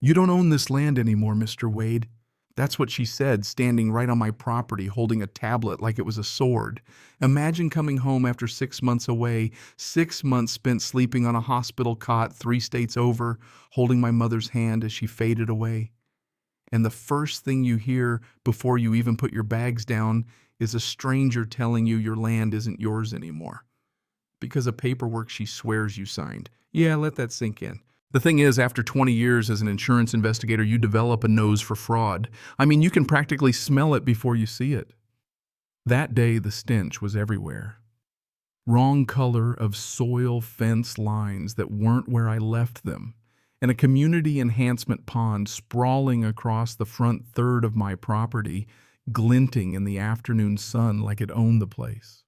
"You don't own this land anymore, Mr. Wade." That's what she said, standing right on my property, holding a tablet like it was a sword. Imagine coming home after 6 months away, 6 months spent sleeping on a hospital cot 3 states over, holding my mother's hand as she faded away. And the first thing you hear before you even put your bags down is a stranger telling you your land isn't yours anymore. Because of paperwork she swears you signed. Yeah, let that sink in. The thing is, after 20 years as an insurance investigator, you develop a nose for fraud. I mean, you can practically smell it before you see it. That day, the stench was everywhere. Wrong color of soil fence lines that weren't where I left them, and a community enhancement pond sprawling across the front third of my property, glinting in the afternoon sun like it owned the place.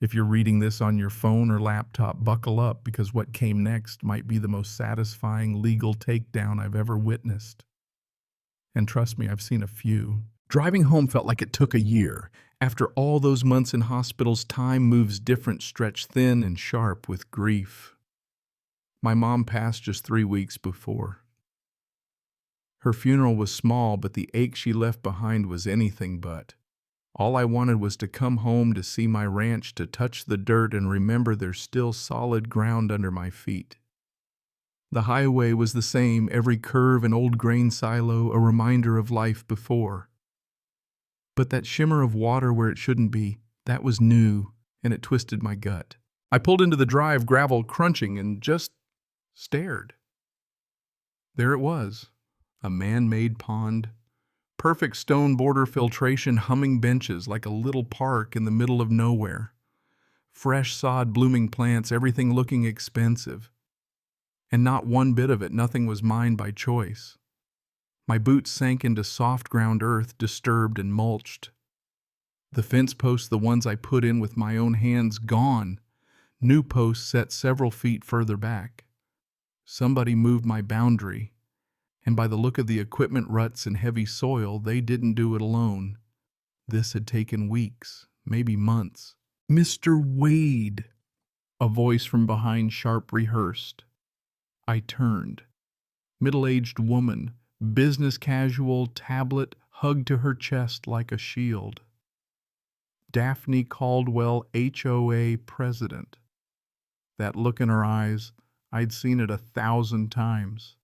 If you're reading this on your phone or laptop, buckle up, because what came next might be the most satisfying legal takedown I've ever witnessed. And trust me, I've seen a few. Driving home felt like it took a year. After all those months in hospitals, time moves different, stretched thin and sharp with grief. My mom passed just 3 weeks before. Her funeral was small, but the ache she left behind was anything but. All I wanted was to come home, to see my ranch, to touch the dirt and remember there's still solid ground under my feet. The highway was the same, every curve an old grain silo, a reminder of life before. But that shimmer of water where it shouldn't be, that was new, and it twisted my gut. I pulled into the drive, gravel crunching, and just stared. There it was, a man-made pond. Perfect stone border filtration, humming benches like a little park in the middle of nowhere. Fresh sod, blooming plants, everything looking expensive. And not one bit of it, nothing was mine by choice. My boots sank into soft ground earth, disturbed and mulched. The fence posts, the ones I put in with my own hands, gone. New posts set several feet further back. Somebody moved my boundary. And by the look of the equipment ruts and heavy soil, they didn't do it alone. This had taken weeks, maybe months. "Mr. Wade," a voice from behind sharp rehearsed. I turned. Middle-aged woman, business casual, tablet hugged to her chest like a shield. Daphne Caldwell, HOA president. That look in her eyes, I'd seen it 1,000 times.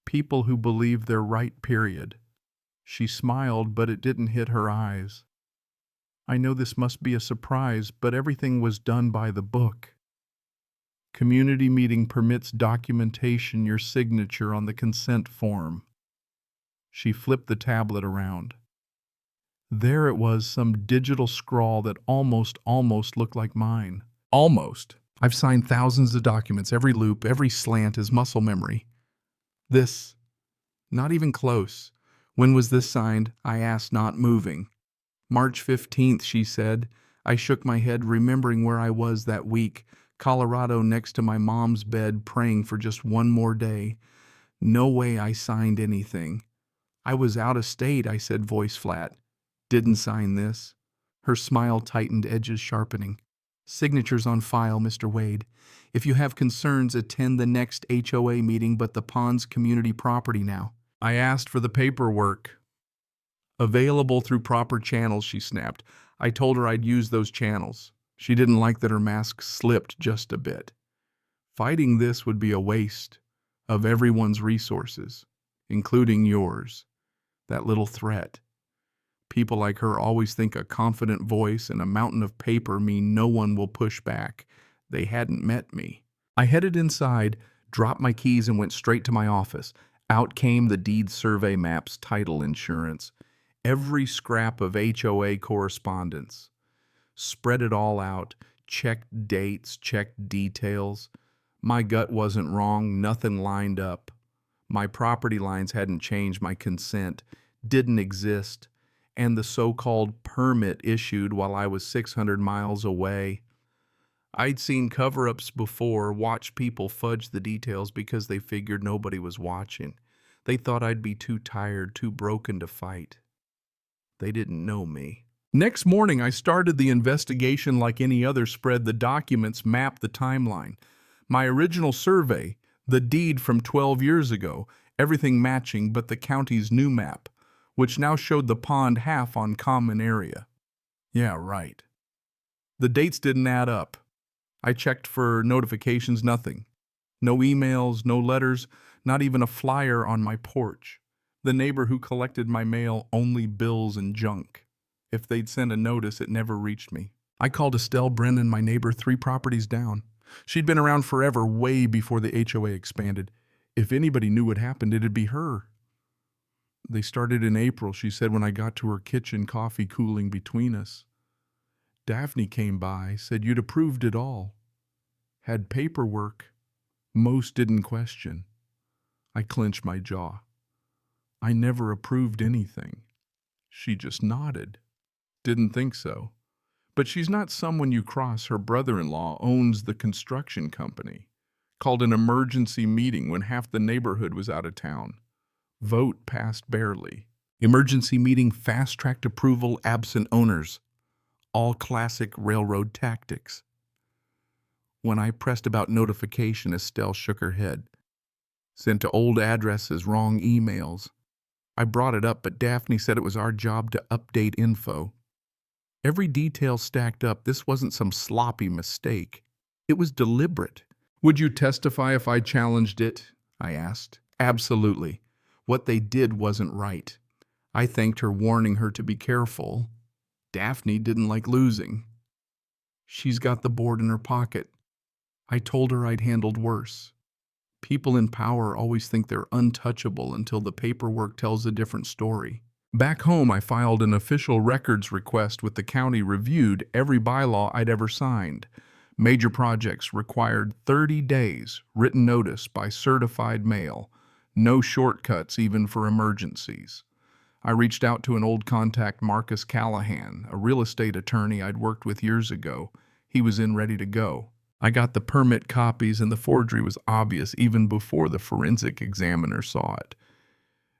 People who believe they're right, period. She smiled, but it didn't hit her eyes. I know this must be a surprise, but everything was done by the book. Community meeting permits documentation, your signature on the consent form. She flipped the tablet around. There it was, some digital scrawl that almost looked like mine. Almost. I've signed thousands of documents. Every loop, every slant is muscle memory. This, not even close. When was this signed? I asked, not moving. March 15th, she said. I shook my head, remembering where I was that week. Colorado, next to my mom's bed, praying for just one more day. No way I signed anything. I was out of state, I said, voice flat. Didn't sign this. Her smile tightened, edges sharpening. Signatures on file, Mr. Wade. If you have concerns, attend the next HOA meeting, but the pond's community property now. I asked for the paperwork. Available through proper channels, she snapped. I told her I'd use those channels. She didn't like that her mask slipped just a bit. Fighting this would be a waste of everyone's resources, including yours. That little threat. People like her always think a confident voice and a mountain of paper mean no one will push back. They hadn't met me. I headed inside, dropped my keys, and went straight to my office. Out came the deed survey maps, title insurance, every scrap of HOA correspondence. Spread it all out, checked dates, checked details. My gut wasn't wrong, nothing lined up. My property lines hadn't changed, my consent didn't exist, and the so-called permit issued while I was 600 miles away. I'd seen cover-ups before, watched people fudge the details because they figured nobody was watching. They thought I'd be too tired, too broken to fight. They didn't know me. Next morning, I started the investigation like any other spread. The documents mapped the timeline. My original survey, the deed from 12 years ago, everything matching but the county's new map, which now showed the pond half on common area. Yeah, right. The dates didn't add up. I checked for notifications, nothing. No emails, no letters, not even a flyer on my porch. The neighbor who collected my mail, only bills and junk. If they'd sent a notice, it never reached me. I called Estelle Brennan, my neighbor 3 properties down. She'd been around forever, way before the HOA expanded. If anybody knew what happened, it'd be her. They started in April, she said when I got to her kitchen, coffee cooling between us. Daphne came by, said you'd approved it all. Had paperwork. Most didn't question. I clenched my jaw. I never approved anything. She just nodded. Didn't think so. But she's not someone you cross. Her brother-in-law owns the construction company. Called an emergency meeting when half the neighborhood was out of town. Vote passed barely. Emergency meeting fast-tracked approval absent owners. All classic railroad tactics. When I pressed about notification, Estelle shook her head. Sent to old addresses, wrong emails. I brought it up, but Daphne said it was our job to update info. Every detail stacked up. This wasn't some sloppy mistake. It was deliberate. Would you testify if I challenged it? I asked. Absolutely. What they did wasn't right. I thanked her, warning her to be careful. Daphne didn't like losing. She's got the board in her pocket. I told her I'd handled worse. People in power always think they're untouchable until the paperwork tells a different story. Back home, I filed an official records request with the county, reviewed every bylaw I'd ever signed. Major projects required 30 days, written notice by certified mail. No shortcuts even for emergencies. I reached out to an old contact, Marcus Callahan, a real estate attorney I'd worked with years ago. He was in ready to go. I got the permit copies, and the forgery was obvious even before the forensic examiner saw it.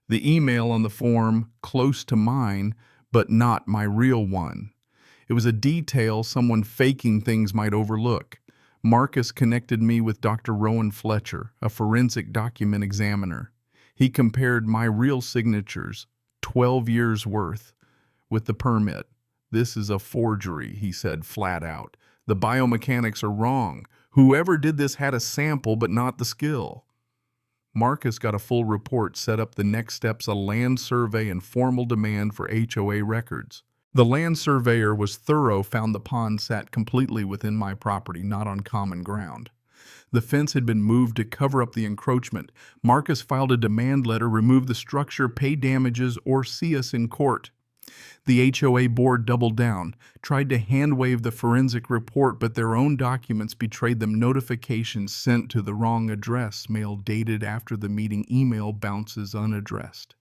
The email on the form, close to mine, but not my real one. It was a detail someone faking things might overlook. Marcus connected me with Dr. Rowan Fletcher, a forensic document examiner. He compared my real signatures, 12 years worth, with the permit. This is a forgery, he said flat out. The biomechanics are wrong. Whoever did this had a sample, but not the skill. Marcus got a full report, set up the next steps, a land survey and formal demand for HOA records. The land surveyor was thorough, found the pond sat completely within my property, not on common ground. The fence had been moved to cover up the encroachment. Marcus filed a demand letter, remove the structure, pay damages, or see us in court. The HOA board doubled down, tried to hand-wave the forensic report, but their own documents betrayed them. Notifications sent to the wrong address, mail dated after the meeting, email bounces unaddressed.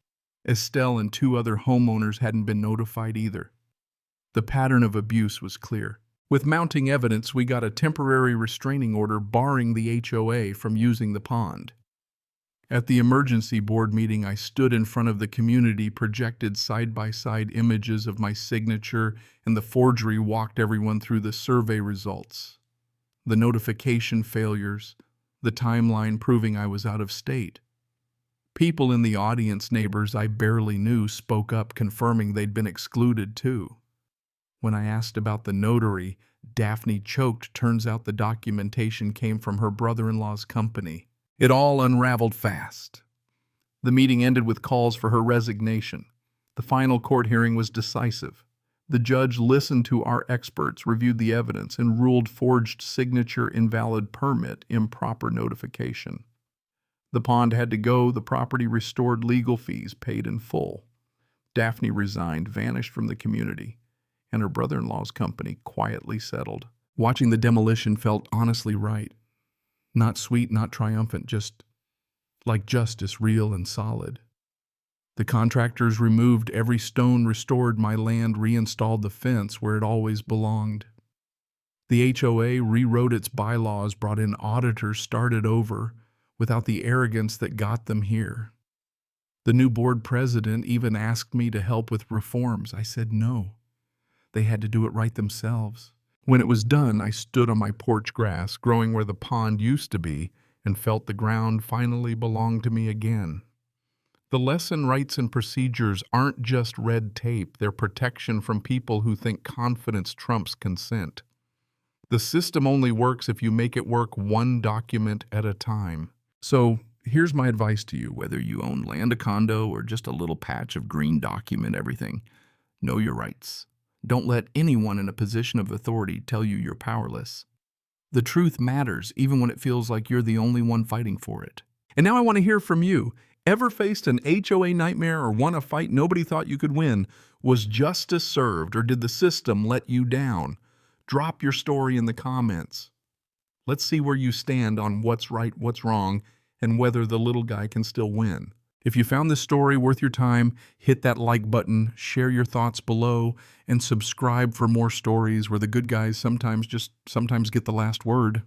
Estelle and 2 other homeowners hadn't been notified either. The pattern of abuse was clear. With mounting evidence, we got a temporary restraining order barring the HOA from using the pond. At the emergency board meeting, I stood in front of the community, projected side-by-side images of my signature, and the forgery, walked everyone through the survey results, the notification failures, the timeline proving I was out of state. People in the audience, neighbors I barely knew, spoke up, confirming they'd been excluded too. When I asked about the notary, Daphne choked. Turns out the documentation came from her brother-in-law's company. It all unraveled fast. The meeting ended with calls for her resignation. The final court hearing was decisive. The judge listened to our experts, reviewed the evidence, and ruled forged signature, invalid permit, improper notification. The pond had to go, the property restored, legal fees paid in full. Daphne resigned, vanished from the community, and her brother-in-law's company quietly settled. Watching the demolition felt honestly right. Not sweet, not triumphant, just like justice, real and solid. The contractors removed every stone, restored my land, reinstalled the fence where it always belonged. The HOA rewrote its bylaws, brought in auditors, started over, without the arrogance that got them here. The new board president even asked me to help with reforms. I said no. They had to do it right themselves. When it was done, I stood on my porch grass, growing where the pond used to be, and felt the ground finally belonged to me again. The lesson, rights, and procedures aren't just red tape, they're protection from people who think confidence trumps consent. The system only works if you make it work one document at a time. So, here's my advice to you, whether you own land, a condo, or just a little patch of green document everything. Know your rights. Don't let anyone in a position of authority tell you you're powerless. The truth matters, even when it feels like you're the only one fighting for it. And now I want to hear from you. Ever faced an HOA nightmare or won a fight nobody thought you could win? Was justice served, or did the system let you down? Drop your story in the comments. Let's see where you stand on what's right, what's wrong, and whether the little guy can still win. If you found this story worth your time, hit that like button, share your thoughts below, and subscribe for more stories where the good guys sometimes get the last word.